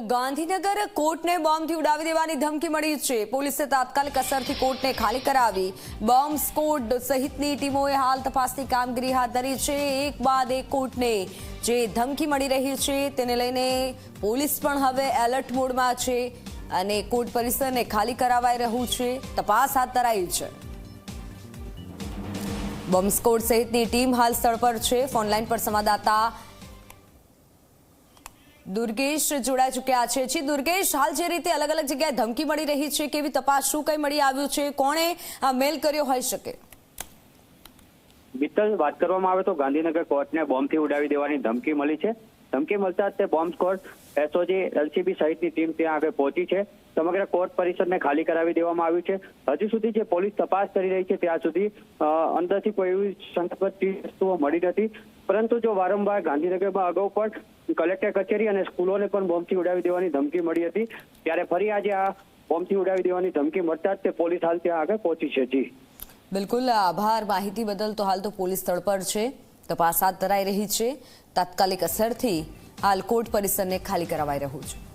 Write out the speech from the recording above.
ગાંધીનગર કોર્ટને બોમ્બથી ઉડાવી દેવાની ધમકી મળી છે। પોલીસે તાત્કાલિક અસરથી કોર્ટને ખાલી કરાવી। બોમ્બ સ્ક્વોડ સહિતની ટીમોએ હાલ તપાસની કામગીરી હાથ ધરી છે। એક બાદ એક કોર્ટને જે ધમકી મળી રહી છે તેને લઈને પોલીસ પણ હવે એલર્ટ મોડમાં છે અને કોર્ટ પરિસરને ખાલી કરાવાઈ રહ્યું છે। તપાસ હાથ ધરાઈ છે। બોમ્બ સ્ક્વોડ સહિતની ટીમ હાલ સ્થળ પર છે। ફોનલાઈન પર સંવાદદાતા દુર્ગેશ જોડાઈ ચૂક્યા છે। જી દુર્ગેશ, હાલ જે રીતે અલગ અલગ જગ્યાએ ધમકી મળી રહી છે, કેવી તપાસ, શું કંઈ મળી આવ્યું છે, કોણે આ મેલ કર્યો હોઈ શકે? વિત્તલ, વાત કરવામાં આવે તો ગાંધીનગર કોર્ટને બોમ્બથી ઉડાવી દેવાની ધમકી મળી છે। ધમકી મળતા જ તે બોમ્બ સ્ક્વોડ, એસઓજી, એલસીબી સહિતની ટીમ ત્યાં આગળ પહોંચી છે। સમગ્ર કોર્ટ પરિસરને ખાલી કરાવી દેવામાં આવ્યું છે। હજુ સુધી જે પોલીસ તપાસ કરી રહી છે ત્યાં સુધી અંદરથી કોઈ એવી શંકાસ્પદ વસ્તુઓ મળી નથી। પરંતુ જો વારંવાર ગાંધીનગરમાં અગાઉ પણ કલેક્ટર કચેરી અને સ્કૂલોને પણ બોમ્બથી ઉડાવી દેવાની ધમકી મળી હતી, ત્યારે ફરી આજે આ બોમ્બથી ઉડાવી દેવાની ધમકી મળતા જ તે પોલીસ હાલ ત્યાં આગળ પહોંચી છે। જી બિલકુલ, આભાર માહિતી બદલ। તો હાલ તો પોલીસ સ્થળ પર છે, તપાસ હાથ ધરાઈ રહી છે। તાત્કાલિક અસરથી હાલ કોર્ટ પરિસરને ખાલી કરાવાઈ રહ્યું છે।